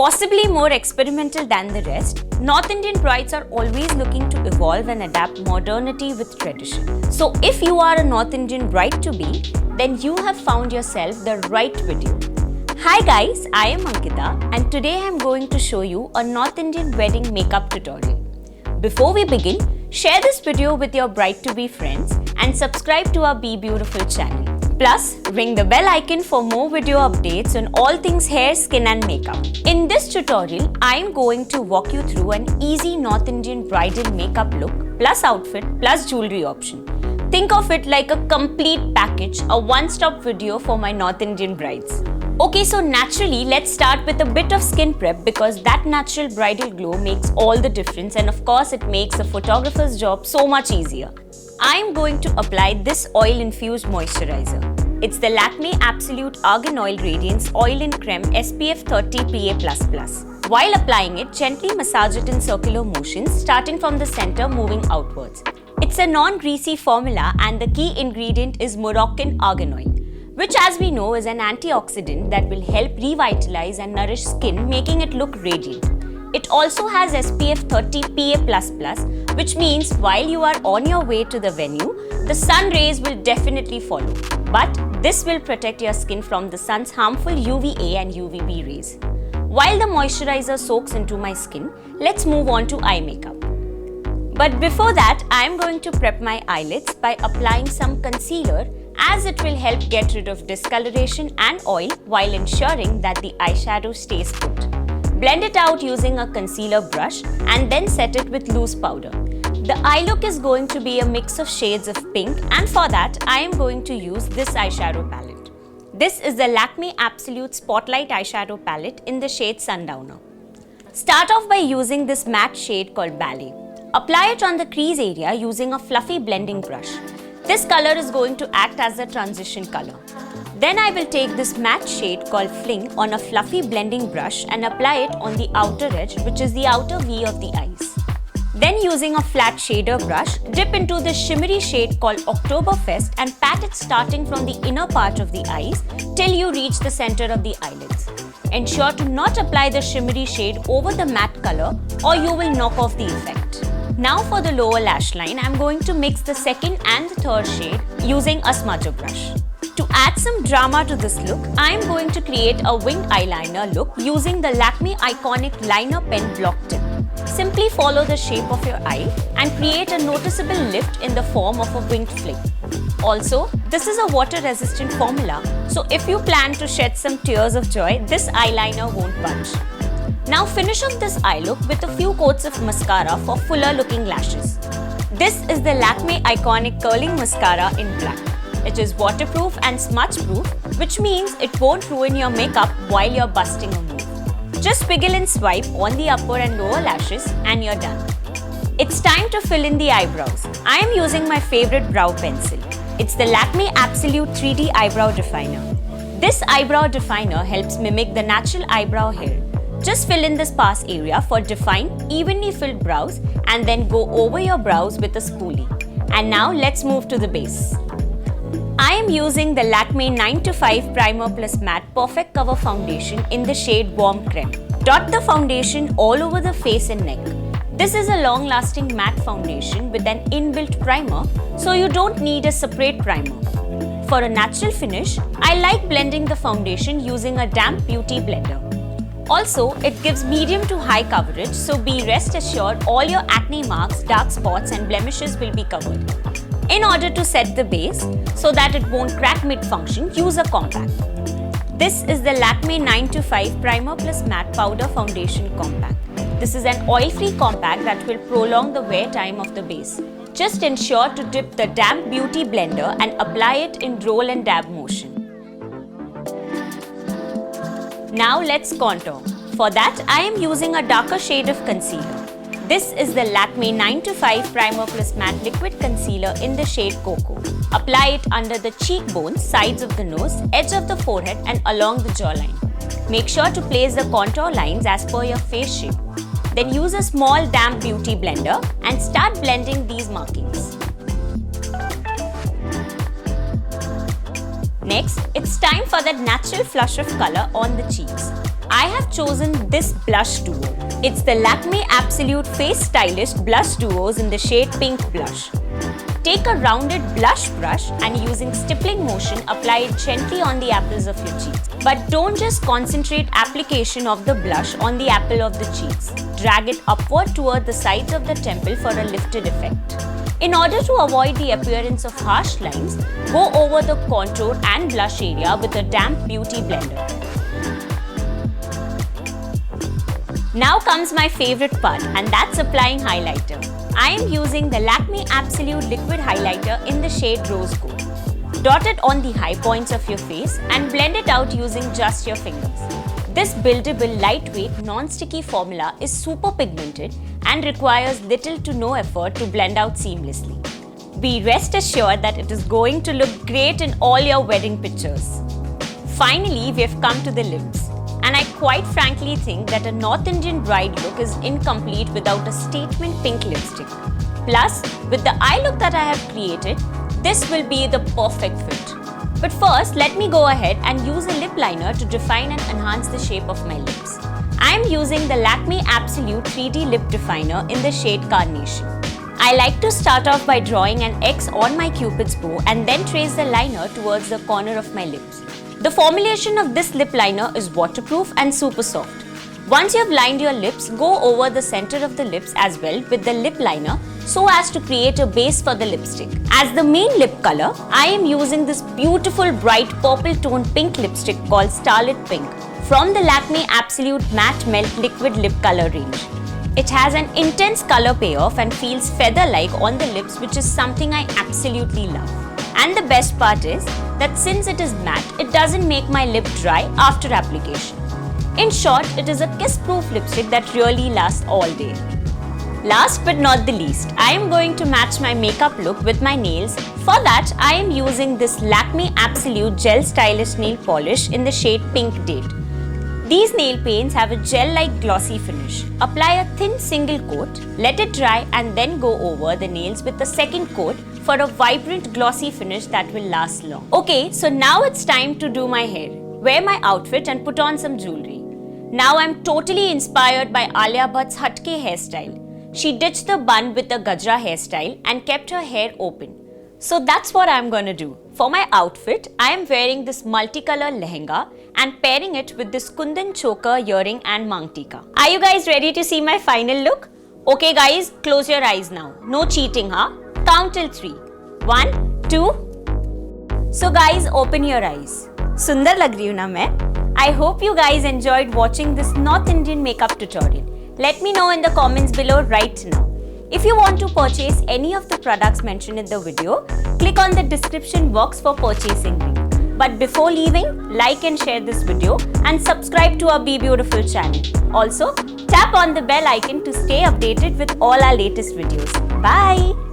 Possibly more experimental than the rest, North Indian brides are always looking to evolve and adapt modernity with tradition. So if you are a North Indian bride-to-be, then you have found yourself the right video. Hi guys, I am Ankita and today I am going to show you a North Indian wedding makeup tutorial. Before we begin, share this video with your bride-to-be friends and subscribe to our Be Beautiful channel. Plus, ring the bell icon for more video updates on all things hair, skin and makeup. In this tutorial, I am going to walk you through an easy North Indian bridal makeup look plus outfit plus jewelry option. Think of it like a complete package, a one-stop video for my North Indian brides. Okay, so naturally, let's start with a bit of skin prep because that natural bridal glow makes all the difference and of course it makes a photographer's job so much easier. I am going to apply this oil-infused moisturizer. It's the Lakme Absolute Argan Oil Radiance Oil in Creme SPF 30 PA++. While applying it, gently massage it in circular motions starting from the center moving outwards. It's a non-greasy formula and the key ingredient is Moroccan argan oil, which as we know is an antioxidant that will help revitalize and nourish skin, making it look radiant. It also has SPF 30 PA++, which means while you are on your way to the venue, the sun rays will definitely follow. But this will protect your skin from the sun's harmful UVA and UVB rays. While the moisturizer soaks into my skin, let's move on to eye makeup. But before that, I am going to prep my eyelids by applying some concealer as it will help get rid of discoloration and oil while ensuring that the eyeshadow stays put. Blend it out using a concealer brush and then set it with loose powder. The eye look is going to be a mix of shades of pink and for that I am going to use this eyeshadow palette. This is the Lakme Absolute Spotlight Eyeshadow Palette in the shade Sundowner. Start off by using this matte shade called Ballet. Apply it on the crease area using a fluffy blending brush. This color is going to act as a transition color. Then I will take this matte shade called Fling on a fluffy blending brush and apply it on the outer edge, which is the outer V of the eyes. Then using a flat shader brush, dip into the shimmery shade called Oktoberfest and pat it starting from the inner part of the eyes till you reach the center of the eyelids. Ensure to not apply the shimmery shade over the matte color or you will knock off the effect. Now for the lower lash line, I am going to mix the second and the third shade using a smudger brush. To add some drama to this look, I am going to create a winged eyeliner look using the Lakme Iconic Liner Pen Block Tip. Simply follow the shape of your eye and create a noticeable lift in the form of a winged flick. Also, this is a water-resistant formula, so if you plan to shed some tears of joy, this eyeliner won't budge. Now finish off this eye look with a few coats of mascara for fuller looking lashes. This is the Lakme Iconic Curling Mascara in black. It is waterproof and smudge proof, which means it won't ruin your makeup while you're busting a move. Just wiggle and swipe on the upper and lower lashes and you're done. It's time to fill in the eyebrows. I am using my favorite brow pencil. It's the Lakme Absolute 3D Eyebrow Definer. This eyebrow definer helps mimic the natural eyebrow hair. Just fill in the sparse area for defined, evenly filled brows and then go over your brows with a spoolie. And now let's move to the base. I am using the Lakme 9 to 5 Primer Plus Matte Perfect Cover Foundation in the shade Warm Creme. Dot the foundation all over the face and neck. This is a long-lasting matte foundation with an inbuilt primer, so you don't need a separate primer. For a natural finish, I like blending the foundation using a damp beauty blender. Also, it gives medium to high coverage, so be rest assured all your acne marks, dark spots and blemishes will be covered. In order to set the base, so that it won't crack mid-function, use a compact. This is the Lakme 9 to 5 Primer Plus Matte Powder Foundation Compact. This is an oil-free compact that will prolong the wear time of the base. Just ensure to dip the damp beauty blender and apply it in roll and dab motion. Now let's contour. For that, I am using a darker shade of concealer. This is the Lakme 9 to 5 Primer Plus Matte Liquid Concealer in the shade Cocoa. Apply it under the cheekbones, sides of the nose, edge of the forehead and along the jawline. Make sure to place the contour lines as per your face shape. Then use a small damp beauty blender and start blending these markings. Next, it's time for that natural flush of color on the cheeks. I have chosen this blush duo. It's the Lakme Absolute Face Stylist Blush Duos in the shade Pink Blush. Take a rounded blush brush and using stippling motion, apply it gently on the apples of your cheeks. But don't just concentrate application of the blush on the apple of the cheeks. Drag it upward toward the sides of the temple for a lifted effect. In order to avoid the appearance of harsh lines, go over the contour and blush area with a damp beauty blender. Now comes my favorite part, and that's applying highlighter. I am using the Lakme Absolute Liquid Highlighter in the shade Rose Gold. Dot it on the high points of your face and blend it out using just your fingers. This buildable, lightweight, non-sticky formula is super pigmented and requires little to no effort to blend out seamlessly. Be rest assured that it is going to look great in all your wedding pictures. Finally, we have come to the lips. And I quite frankly think that a North Indian bride look is incomplete without a statement pink lipstick. Plus, with the eye look that I have created, this will be the perfect fit. But first, let me go ahead and use a lip liner to define and enhance the shape of my lips. I am using the Lakme Absolute 3D Lip Definer in the shade Carnation. I like to start off by drawing an X on my Cupid's bow and then trace the liner towards the corner of my lips. The formulation of this lip liner is waterproof and super soft. Once you have lined your lips, go over the center of the lips as well with the lip liner so as to create a base for the lipstick. As the main lip color, I am using this beautiful bright purple tone pink lipstick called Starlit Pink from the Lakme Absolute Matte Melt Liquid Lip Color range. It has an intense color payoff and feels feather-like on the lips, which is something I absolutely love. And the best part is that since it is matte, it doesn't make my lip dry after application. In short, it is a kiss-proof lipstick that really lasts all day. Last but not the least, I am going to match my makeup look with my nails. For that, I am using this Lakme Absolute Gel Stylish Nail Polish in the shade Pink Date. These nail paints have a gel-like glossy finish. Apply a thin single coat, let it dry and then go over the nails with a second coat for a vibrant glossy finish that will last long. Okay, so now it's time to do my hair. Wear my outfit and put on some jewelry. Now I'm totally inspired by Alia Bhatt's Hatke hairstyle. She ditched the bun with a gajra hairstyle and kept her hair open. So that's what I'm gonna do. For my outfit, I am wearing this multicolor lehenga and pairing it with this kundan choker, earring and mangtika. Are you guys ready to see my final look? Okay guys, close your eyes now. No cheating, huh? Count till 3. 1, 2. So guys, open your eyes. Sundar lag rahi hu na main? I hope you guys enjoyed watching this North Indian makeup tutorial. Let me know in the comments below right now. If you want to purchase any of the products mentioned in the video, click on the description box for purchasing link. But before leaving, like and share this video and subscribe to our Be Beautiful channel. Also, tap on the bell icon to stay updated with all our latest videos. Bye!